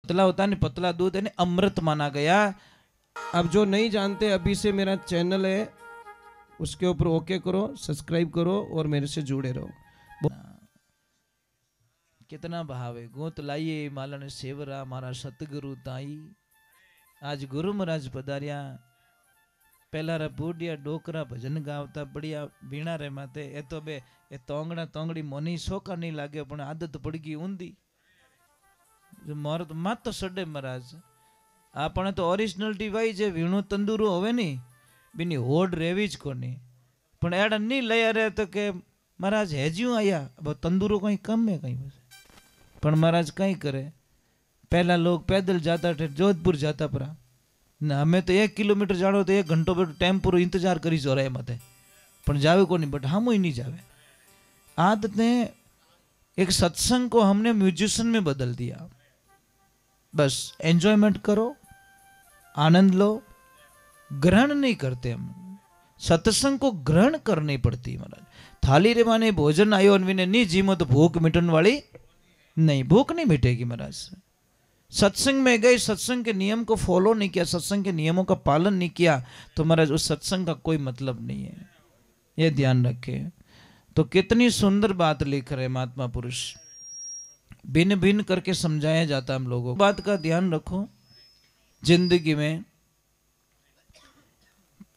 पतला होता है, पतला दूध यानी अमृत माना गया। अब जो नहीं जानते, अभी से मेरा चैनल है, उसके ऊपर ओके करो, सब्सक्राइब करो और मेरे से जुड़े रहो। कितना भाव है। गोत लाइए मालन सेवरा मारा सतगुरु ताई। आज गुरु महाराज पधारिया। पहला रा बूढ़िया डोकरा भजन गावता बढ़िया वीणा रे माते ए तो बे ए तोंगड़ा तोंगड़ी मोनी सोका नहीं लागे पण आदत पड़ गई ऊंधी। जो मोर तो मत तो सडे महाराज आपने तो ओरिजिनलिटी वाई जे वीणु तंदूरू होवे नी बिनी होड रेवी ज कोनी पण एड़ा नहीं लया रे तो के महाराज हेज्यू आया अब तंदूरू कहीं कम है कहीं पण महाराज कहीं करे। पहला लोग पैदल जाता थे जोधपुर जाता परा ना हमें तो 1 किलोमीटर जाड़ो तो 1 घंटो पर टेम्पो इंतजार करी जो रहे मते पण जावे को नहीं बट हम ही नहीं जावे। आदत ने एक सत्संग को हमने म्यूजिशियन में बदल दिया। बस एंजॉयमेंट करो, आनंद लो, ग्रहण नहीं करते हम। सत्संग को ग्रहण करनी पड़ती महाराज। थाली रे माने भोजन आयो अनविने नहीं जीमो तो भूख मिटन वाली नहीं, भूख नहीं मिटेगी महाराज। सत्संग में गए, सत्संग के नियम को फॉलो नहीं किया, सत्संग के नियमों का पालन नहीं किया तो महाराज उस सत्संग का कोई मतलब नहीं है, ये ध्यान रखे। तो कितनी सुंदर बात लिख रहे महात्मा पुरुष, भिन्न भिन्न करके समझाया जाता हम लोगों को। बात का ध्यान रखो। जिंदगी में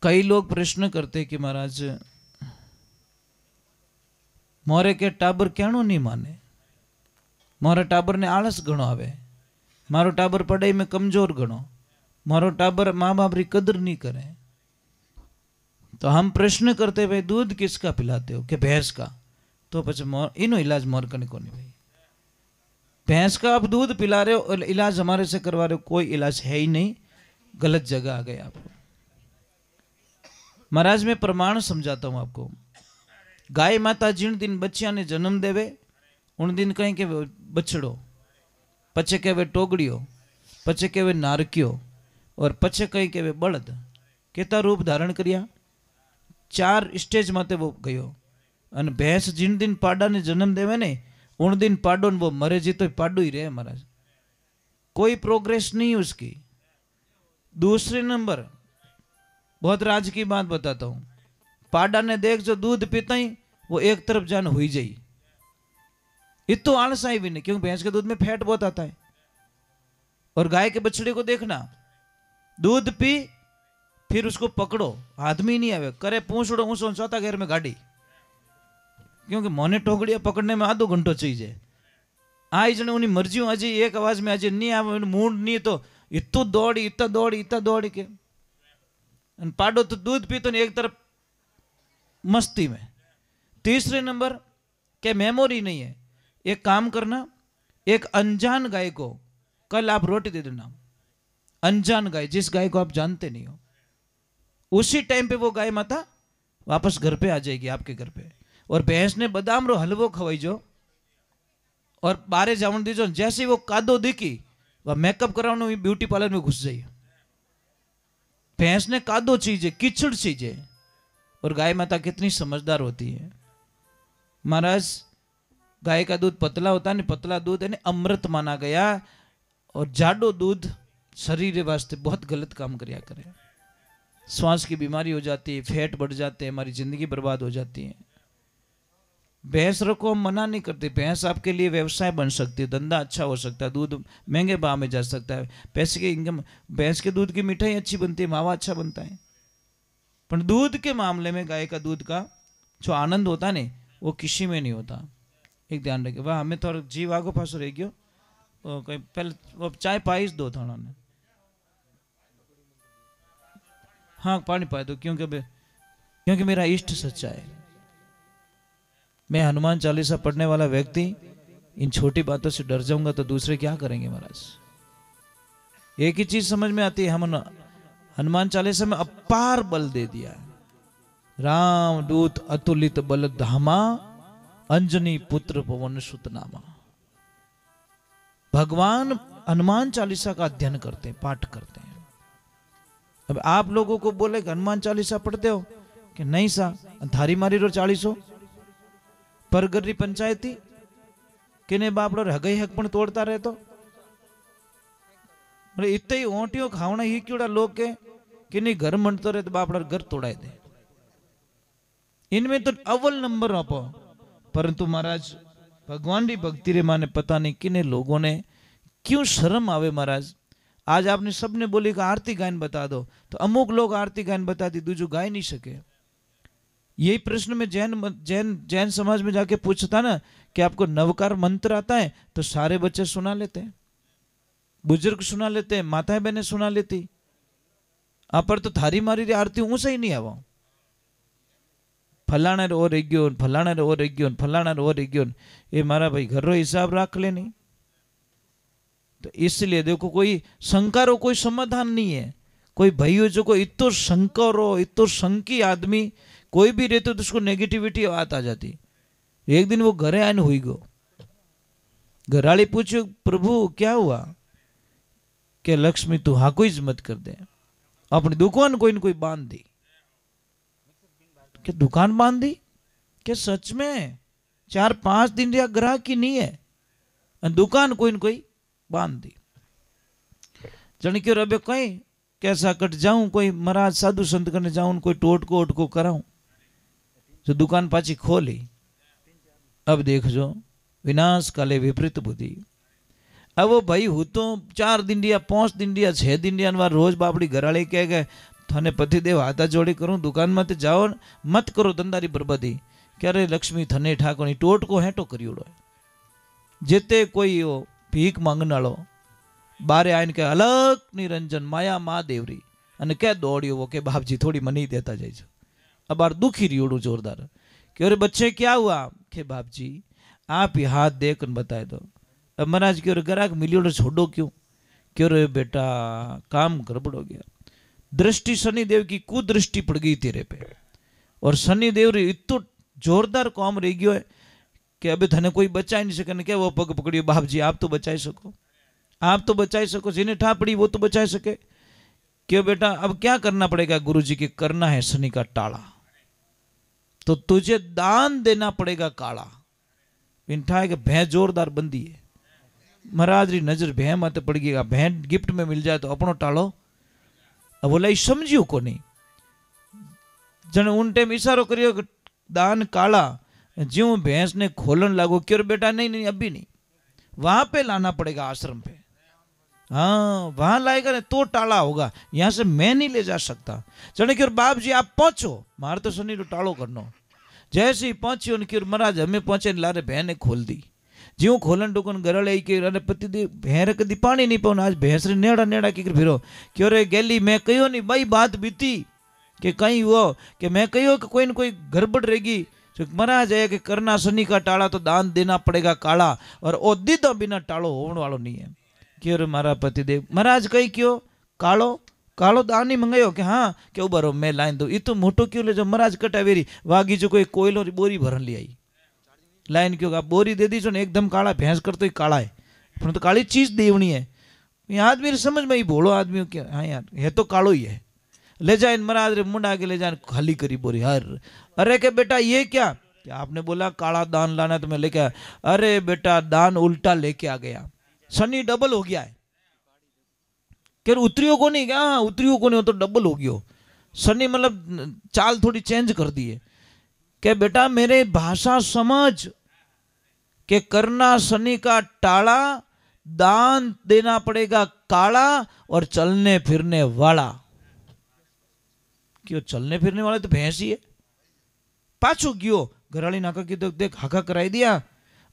कई लोग प्रश्न करते कि महाराज मोरे के टाबर क्याणो नहीं माने, मोरा टाबर ने आलस घणो आवे, मारो टाबर पढ़ाई में कमजोर घणो, मारो टाबर माँ बाप री कदर नहीं करे। तो हम प्रश्न करते भाई दूध किसका पिलाते हो? कि भैंस का। तो पछ इनो इलाज मोर कने कोनी भाई। भैंस का आप दूध पिला रहे हो, इलाज हमारे से करवा रहे हो, कोई इलाज है ही नहीं, गलत जगह आ गए आप। महाराज मैं प्रमाण समझाता हूं आपको। गाय माता जिन दिन बच्चिया ने जन्म देवे उन दिन कहीं के बछड़ो, पछे कहवे टोगड़ियो, पछे कहवे नारकियो और पछे कहीं कहवे बळद। केता रूप धारण करिया? 4 स्टेज माते वो गयो। अन भैंस जिन दिन पाडा ने जन्म देवे ने उन दिन पाडो ने वो मरे जी तो पाडो ही रहे महाराज, कोई प्रोग्रेस नहीं उसकी। दूसरे नंबर बहुत राज की बात बताता हूं, पाडा ने देख जो दूध पीता ही वो एक तरफ जान हुई जाई, इतो आलस आई भी नहीं, क्योंकि भैंस के दूध में फैट बहुत आता है। और गाय के बछड़े को देखना, दूध पी फिर उसको पकड़ो, हाथ में ही नहीं आवे, करे पूंछड़ो ऊंसो चौथा घेर में गाड़ी, क्योंकि मोने टोकड़िया पकड़ने में आधो घंटो चाहिए। आई जने उन्हीं मर्जी आज एक आवाज में आज नहीं आवे, मूड नहीं तो इतो दौड़ी इतना दौड़ी इतना दौड़ी के पाडो तो दूध पी तो एक तरफ मस्ती में। तीसरे नंबर के मेमोरी नहीं है। एक काम करना, एक अनजान गाय को कल आप रोटी दे देना, अनजान गाय, जिस गाय को आप जानते नहीं हो, उसी टाइम पे वो गाय माता वापस घर पे आ जाएगी आपके घर पे। और भैंस ने बादाम रो हलवो खवाई जो और बारे जावन दीजो, जैसे वो कादो दिखी वह मेकअप कराने ब्यूटी पार्लर में घुस जाइए। भैंस ने कादो चीजे, कीचड़ चीजे। और गाय माता कितनी समझदार होती है महाराज। गाय का दूध पतला होता है, पतला दूध यानी अमृत माना गया। और जाडो दूध शरीर के वास्ते बहुत गलत काम करया करे, श्वास की बीमारी हो जाती है, फैट बढ़ जाते हैं, हमारी जिंदगी बर्बाद हो जाती है। भैंस रखो हम मना नहीं करते, भैंस आपके लिए व्यवसाय बन सकती है, धंधा अच्छा हो सकता है, दूध महंगे भाव में जा सकता है, पैसे की इनकम। भैंस के दूध की मिठाई अच्छी बनती है, मावा अच्छा बनता है। पर दूध के मामले में गाय का दूध का जो आनंद होता है ना वो किसी में नहीं होता। एक ध्यान रखे। वाह हमें थोड़ा जीव आगो पासो रह गयो, कहीं पहले वो चाय पाइस दो थाना ने, हाँ पानी पाए दो, क्योंकि मेरा इष्ट सच्चा है। मैं हनुमान चालीसा पढ़ने वाला व्यक्ति इन छोटी बातों से डर जाऊंगा तो दूसरे क्या करेंगे महाराज। एक ही चीज समझ में आती है, हम हनुमान चालीसा में अपार बल दे दिया है। राम दूत अतुलित बल धामा, अंजनी पुत्र पवन सुत नामा। भगवान हनुमान चालीसा का अध्ययन करते हैं, पाठ करते हैं। अब आप लोगों को बोले कि हनुमान चालीसा पढ़ते हो कि नहीं सा, थारी मारी रो 40 परगरी पंचायती किने बापड़ो हगई हक पण तोड़ता रहे तो अरे इतने ही ओंटियों खावना ही क्योड़ा लोग के कि नहीं घर मनतो रहे तो बापड़ा घर तोड़ाए दे। इनमें तो अव्वल नंबर आपो। परंतु महाराज भगवान की भक्ति रे माने पता नहीं किने लोगों ने क्यों शर्म आवे महाराज। आज आपने सबने बोली कि आरती गायन बता दो, तो अमुक लोग आरती गायन बताती, दूजो गाय नहीं सके। यही प्रश्न में जैन समाज में जाके पूछता ना कि आपको नवकार मंत्र आता है, तो सारे बच्चे सुना लेते हैं, बुजुर्ग सुना लेते हैं, माताएं बहनें सुना लेती। आप पर तो थारी मारी आरती ऊंचा ही नहीं आवा। फलाना रो रही गयो, फलाना रो रही गयो, फलाना रो रही गयो, ये मारा भाई घर रो हिसाब रख ले नहीं। तो इसलिए देखो कोई शंका रो कोई समाधान नहीं है। कोई भाइयों जो को इतो शंकर हो, इतो शंकी आदमी कोई भी रहते तो उसको नेगेटिविटी बात आ जाती। एक दिन वो घरे आने हुई गो, घराली पूछो प्रभु क्या हुआ, के लक्ष्मी तू हाँ कोई मत कर दे, अपनी दुकान कोई न कोई बांध दी। के दुकान बांध दी? के सच में 4-5 दिन या ग्राहक की नहीं है, दुकान कोई न कोई बांध दी। जन क्यों रबे कहीं कैसा कट जाऊं, कोई महाराज साधु संत करने जाऊं, कोई टोटको ओटको कराऊं, जो दुकान पाची खोली। अब देख जो विनाश काले विपरीत बुद्धि। अब वो भाई हूँ तो 4 दिन दिया, 5 दिन दिया, 6 दिन दिया, रोज बापड़ी घराड़ी कह गए थाने पतिदेव हाथा जोड़ी करूं, दुकान मत जाओ, मत करो धंधारी बर्बादी। क्या रे लक्ष्मी थने ठाकोनी टोटको हेटो करियोड़ो। जेते कोई वो भीख मांगनालो बारे आइन के अलग निरंजन माया महादेवरी अने क्या दौड़ियो वो के बाप जी थोड़ी मनी देता जाए। अब बार दुखी रियोड़ू जोरदार कि अरे बच्चे क्या हुआ, के बाप जी आप ही हाथ देकर बताए दो। अब महाराज क्यों ग्राहक मिलियोड़ो छोड़ो क्यों, क्यों रे बेटा काम गड़बड़ हो गया, दृष्टि शनिदेव की कुदृष्टि पड़ गई तेरे पे, और शनिदेव रे इतो जोरदार काम रह गयो है कि अबे थने कोई बचा ही नहीं सके। क्या वो पग पकड़ियो बाप जी आप तो बचा ही सको, आप तो बचा ही सको, जिन्हें ठा पड़ी वो तो बचा ही सके। क्यों बेटा अब क्या करना पड़ेगा गुरु जी के, करना है शनि का टाला, तो तुझे दान देना पड़ेगा काला। इनठा है कि भैं जोरदार बंदी है, महाराज री नजर भैं मत पड़ गई, भैं गिफ्ट में मिल जाए तो अपनो टालो। अब बोला समझियो को नहीं, जन उन टाइम इशारो करियो कि दान काला, ज्यों भैंस ने खोलन लागो क्यों बेटा नहीं नहीं अभी नहीं, वहां पे लाना पड़ेगा आश्रम पे, हाँ वहां लाएगा ना तो टाला होगा, यहां से मैं नहीं ले जा सकता। जने क्यों बाप जी आप पहुंचो, मारे तो शनि टालो करनो। जैसे ही पहुंची उनकी महाराज हमें पहुंचे लारे भैं ने खोल दी। ज्यों खोलन डुकन गरल आई के अरे पति दी भैंस कदी पानी नहीं पाऊन, आज भैंस रे नेड़ा नेड़ा की फिरो क्यों रे गेली। मैं कहो नहीं भाई बात बीती कि कहीं वो कि मैं कहो कि कोई न कोई गड़बड़ रहेगी। महाराज है कि करना शनि का टाला तो दान देना पड़ेगा काला, और ओ दीदा बिना टालो होने वालों नहीं है। क्यों रे मारा पतिदेव, महाराज कही क्यों कालो कालो दान ही मंगायो कि हाँ के उबारो मैं लाइन दो, ये तो मोटो क्यों ले जो महाराज कटावेरी वागी जो कोई कोयलो बोरी भरन ले आई लाइन क्यों आप बोरी दे दी जो एकदम काला भैंस कर तो ही काला है, पर तो काली चीज देवनी है। आदमी समझ में ही भोलो आदमी क्या, हाँ यार है तो कालो ही है, ले जाए महाराज रे मुंडा के ले जाए खाली करी बोरी हर। अरे के बेटा ये क्या आपने बोला काला दान लाना तो मैं लेके आया, अरे बेटा दान उल्टा लेके आ गया, शनि डबल हो गया है। क्या उतरियो को नहीं क्या, उतरियो को नहीं हो तो डबल हो गयो शनि, मतलब चाल थोड़ी चेंज कर दी है। क्या बेटा मेरे भाषा समझ के करना शनि का टाला, दान देना पड़ेगा काला, और चलने फिरने वाला। क्यों चलने फिरने वाले तो भैंस ही है। पाछो गयो घराली नाका की तो देख हाका कराई दिया,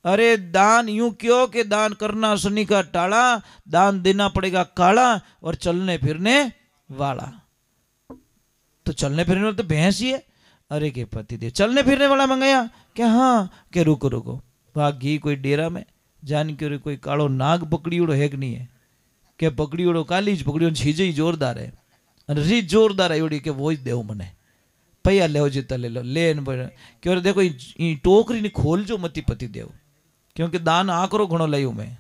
अरे दान यूं क्यों कि दान करना शनि का टाला, दान देना पड़ेगा काला, और चलने फिरने वाला। तो चलने फिरने वाला तो भैंस ही है। अरे के पति दे चलने फिरने वाला मंगाया क्या, हाँ के रुको रुको भागी कोई डेरा में जान के कोई कालो नाग पकड़ी उड़ो है कि नहीं है, के पकड़ी उड़ो काली ज पकड़ी छीजे ही जोरदार है, रीत जोरदार है एवड़ी के वो ही देव मने पैया ले जीता ले लो लेन क्यों देखो टोकरी ने खोल जो मती पति देव, क्योंकि दान आकरो घणो लयू मैं।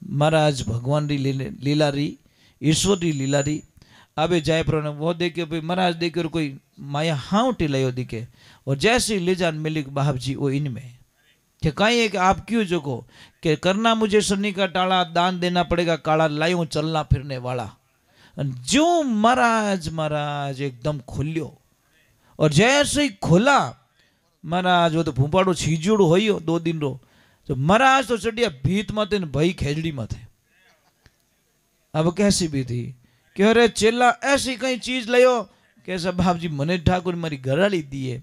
महाराज भगवान री लीला री ईश्वर री लीला री अबे जाए पर वो देखे भाई महाराज देखे और कोई माया हाउटी लयो दिखे, और जैसे ले जान मिली बाप जी वो इनमें कि कहीं है कि आप क्यों जोको कि करना मुझे शनि का टाला, दान देना पड़ेगा काला, लायूं चलना फिरने वाला। जो महाराज महाराज एकदम खोलियो और जैसे ही खोला महाराज वो तो भूपाड़ो छीजोड़ो हो 2 दिन रो, तो महाराज तो चढ़िया भीत माते ने भाई खेजड़ी माथे। अब कैसी भी थी कि अरे चेला ऐसी कई चीज लियो कैसा बाप जी मने ठाकुर मारी घराली दिए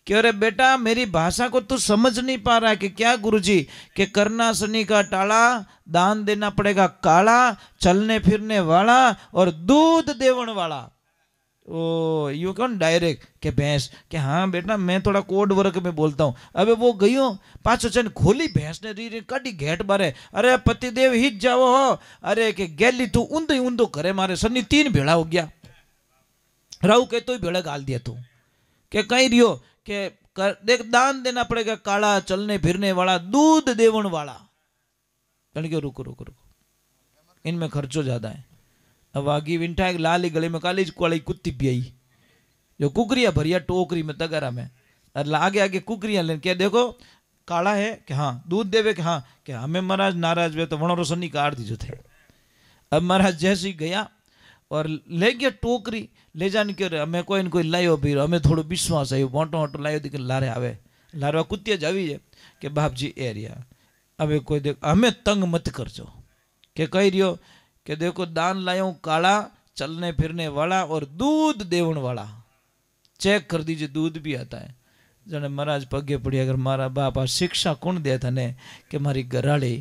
कि अरे बेटा मेरी भाषा को तू समझ नहीं पा रहा है कि क्या गुरुजी कि करना शनि का टाला, दान देना पड़ेगा काला, चलने फिरने वाला और दूध देवन वाला। ओ यू कौन डायरेक्ट के भैंस के हाँ बेटा मैं थोड़ा कोड वर्क में बोलता हूँ। अबे वो गयो पाछो चन खोली भैंस ने री काटी घेट बारे, अरे पतिदेव हिट जाओ हो, अरे के गैली तू ऊंधो ही ऊंधो करे मारे सन्नी 3 भेड़ा हो गया। राहु के तो ही भेड़ा गाल दिया तू के कहीं रियो के देख दान देना पड़ेगा काला, चलने फिरने वाला, दूध देवन वाला। रुको रुको रुको इनमें खर्चो ज्यादा है। अब आगे विंटा एक लाली गले में काली कोड़ी कुत्ती पियाई जो कुकरिया भरिया टोकरी में तगरा में और आगे आगे कुकरिया लेने क्या देखो काला है कि हाँ, दूध देवे कि हाँ, कि हमें महाराज नाराज वे तो वणो सन्नी काट दीजो थे। अब महाराज जैसे ही गया और ले गया टोकरी ले जाने के हमें कोई न कोई लायो फिर हमें थोड़ा विश्वास है मोटो मोटो लायो दिखे लारे आवे लारवा कुत्तिया जावी है कि बाप जी एरिया अब कोई देख हमें तंग मत करजो के कही रियो कि देखो दान लायो काला, चलने फिरने वाला और दूध देवन वाला। चेक कर दीजिए दूध भी आता है। जने महाराज पगे पड़ी अगर मारा बापा शिक्षा कौन दे था कि मारी घराड़ी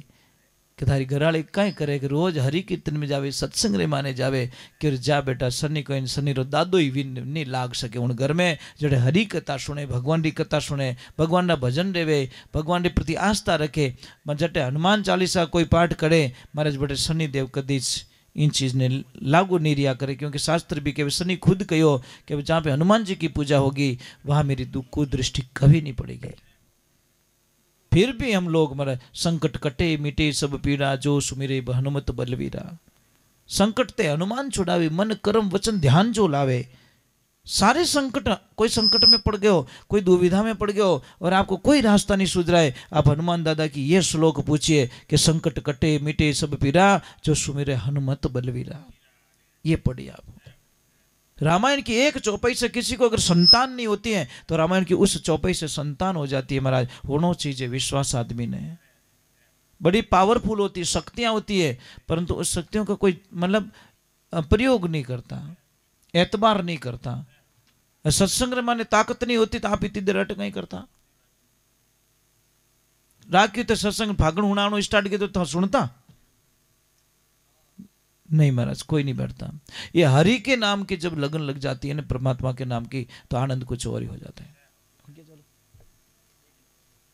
कि थारी घराड़ी कहीं करे कि रोज हरि कीर्तन में जावे, सत्संग रे माने जावे कि जा बेटा शनि कोई शनि रो दादो ही विन नहीं लाग सके। उन घर में जड़े हरि कथा सुने, भगवान की कथा सुने, भगवान ना भजन रेवे, भगवान के प्रति आस्था रखे, जटे हनुमान चालीसा कोई पाठ करे महाराज बेटे शनि देव कदी इन चीज़ ने लागू नहीं रिया करे। क्योंकि शास्त्र भी कहे शनि खुद कहो कि जहाँ पे हनुमान जी की पूजा होगी वहाँ मेरी कुदृष्टि कभी नहीं पड़ेगी। फिर भी हम लोग मरा संकट कटे मिटे सब पीड़ा जो सुमिरे हनुमत बलवीरा। संकट ते हनुमान छुड़ावे, मन कर्म वचन ध्यान जो लावे। सारे संकट, कोई संकट में पड़ गए हो, कोई दुविधा में पड़ गए हो और आपको कोई रास्ता नहीं सूझ रहा है, आप हनुमान दादा की ये श्लोक पूछिए कि संकट कटे मिटे सब पीड़ा जो सुमिरे हनुमत बलवीरा। ये पढ़िए आप। रामायण की एक चौपाई से किसी को अगर संतान नहीं होती है तो रामायण की उस चौपाई से संतान हो जाती है। महाराज होना चाहिए विश्वास आदमी ने। बड़ी पावरफुल होती है, शक्तियां होती है, परंतु उस शक्तियों का कोई मतलब प्रयोग नहीं करता, एतबार नहीं करता। सत्संग माने ताकत नहीं होती तो आप इतनी देर अटक नहीं करता। राखी तो सत्संग फागण हुणाणो स्टार्ट किया तो सुनता नहीं महाराज, कोई नहीं बैठता। ये हरि के नाम की जब लगन लग जाती है ना परमात्मा के नाम की तो आनंद कुछ और ही हो जाता है।